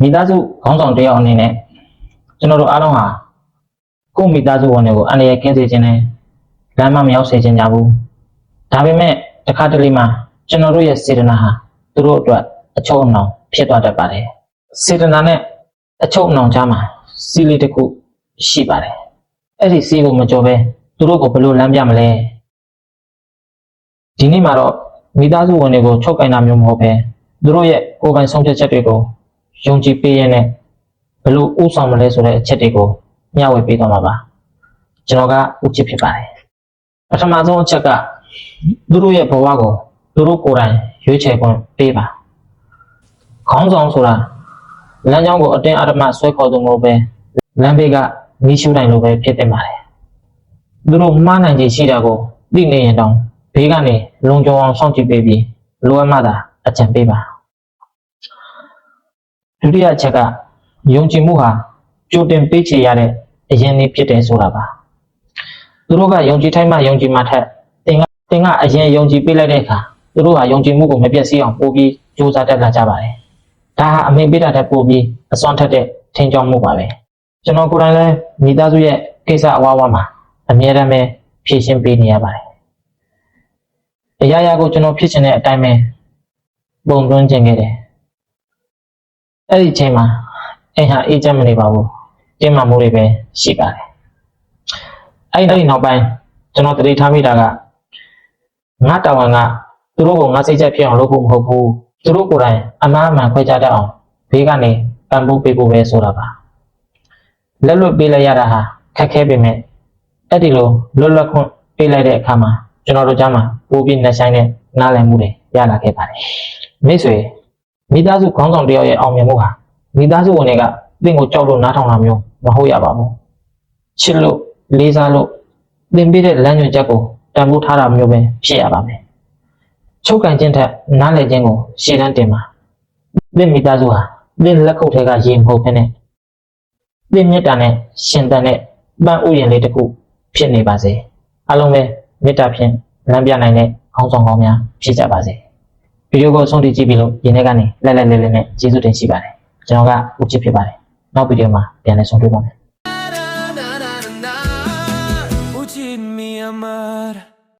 မိသားစုခေါင်းဆောင်တယောက်အနေနဲ့ကျွန်တော်တို့အားလုံးဟာကိုယ့်မိသားစုဝင်တွေကိုအန္တရာယ်ကင်းစေခြင်းနဲ့လမ်းမမရောက်စေခြင်းကြဘူးဒါပေမဲ့တစ်ခါတလေမှာကျွန်တော်တို့ရဲ့စေတနာဟာသူတို့အတွက်အချုပ်အနှောင်ဖြစ်သွားတတ်ပါတယ်စေတနာနဲ့အချုပ်အနှောင်ကြားမှာစီးလေးတစ်ခုရှိပါတယ်အဲ့ဒီစီးကိုမကြော်ပဲသူတို့ကိုဘယ်လိုလမ်းပြမလဲဒီနေ့မှာတော့မိသားစုဝင်တွေကိုချုပ်ကင်တာမျိုးမဟုတ်ပဲသူတို့ရဲ့ကိုယ်ပိုင်ဆုံးဖြတ်ချက်တွေကိုယုံကြည်ပေးရတဲ့ဘယ်လိုဥဆောင်မလဲဆိုတဲ့အချက်တွေကိုမျှဝေပေးသွားမှာပါကျွန်တော်ကဥချစ်ဖြစ်ပါတယ်ပထမဆုံးအချက်ကသူတို့ရဲ့ဘဝကိုသူတို့ကိုယ်တိုင်ရွေးချယ်ခွင့်ပေးပါခေါင်းဆောင်ဆိုတာလမ်းကြောင်းကိုအတင်းအဓမ္မဆွဲခေါ်သူမဟုတ်ပဲလမ်းဘေးကမီးရှူးတိုင်းလိုပဲဖြစ်တင်ပါတယ်သူတို့မှားနိုင်ခြေရှိတာကိုသိနေရင်တောင်ဘေးကနေလုံခြုံအောင်စောင့်ကြည့်ပေးပြီးလိုအပ်မှသာအကြံပေးပါဒုတိယအချက်ကယုံကြည်မှုဟာကြိုတင်ပေးချေရတဲ့အရင်နေ့ဖြစ်တယ်ဆိုတာပါသူတို့ကယုံကြည်ထိုက်မှယုံကြည်မှထက်တင်ကအရင်ယုံကြည်ပေးလိုက်တဲ့အခါသူတို့ဟာယုံကြည်မှုကိုမပြည့်စည်အောင်ပို့ပြီးကြိုးစားတတ်လာကြပါတယ်ဒါဟာအမင်းပေးတာထက်ပိုပြီးအစွမ်းထက်တဲ့ထင်ကြောင်းမှုပါပဲကျွန်တော်ကိုယ်တိုင်လည်းမိသားစုရဲ့ကိစ္စအဝါမှာအမြဲတမ်းပဲဖြည့်ရှင်းပေးနေရပါတယ်အရာရာကိုကျွန်တော်ဖြစ်ချင်တဲ့အတိုင်းပဲပုံသွင်းခြင်းခဲ့တယ်အဲ့ဒီချိန်မှာအိမ်ဟာအေးချမ်းမနေပါဘူးတင်းမာမှုတွေပဲရှိပါတယ်အဲ့ဒီနောက်ပိုင်းကျွန်တော်တတိထားမိတာကငါတာဝန်ကသူတို့ကိုငါစိတ်ချက်ဖြစ်အောင်လုပ်ဖို့မဟုတ်ဘူးသူတို့ကိုယ်တိုင်အမှားအမှန်ခွဲခြားတတ်အောင်ဘေးကနေပံ့ပိုးပေးဖို့ပဲဆိုတာပါလက်လွတ်ပေးလိုက်ရတာဟာခက်ခဲပေမဲ့အဲ့ဒီလိုလွတ်လပ်ခွင့်ပေးလိုက်တဲ့အခါမှာကျွန်တော်တို့ကြားမှာပိုပြီးနှဆိုင်တဲ့နားလည်မှုတွေရလာခဲ့ပါတယ်မိတ်ဆွေမိသားစုခေါင်းဆောင်တယောက်ရဲ့အောင်မြင်မှုဟာမိသားစုဝင်တွေကသင်ကိုကြောက်လို့နားထောင်တာမျိုးမဟုတ်ရပါဘူးချစ်လို့လေးစားလို့သင်ပေးတဲ့လမ်းညွှန်ချက်ကိုတန်ဖိုးထားတာမျိုးပဲဖြစ်ရပါမယ်ချုပ်ကန်ခြင်းထက်နားလည်ခြင်းကိုရှေ့တန်းတင်ပါသင်မိသားစုဟာသင်လက်ခုပ်ထဲကရေမဟုတ်ဘဲနဲ့သင်မေတ္တာနဲ့ရှင်သန်တဲ့ပန်းဥယျာဉ်လေးတစ်ခုဖြစ်နေပါစေအားလုံးပဲမေတ္တာဖြင့်လမ်းပြနိုင်တဲ့ခေါင်းဆောင်ကောင်းများဖြစ်ကြပါစေဗီဒီယိုကိုဆုံးထိကြည့်ပြီးလို့ဒီနေ့ကနေလက်နဲ့ကျေးဇူးတင်ရှိပါတယ်ကျွန်တော်ကဦးချစ်ဖြစ်ပါတယ်နောက်ဗီဒီယိုမှာပြန်လည်ဆုံတွေ့ပါမယ်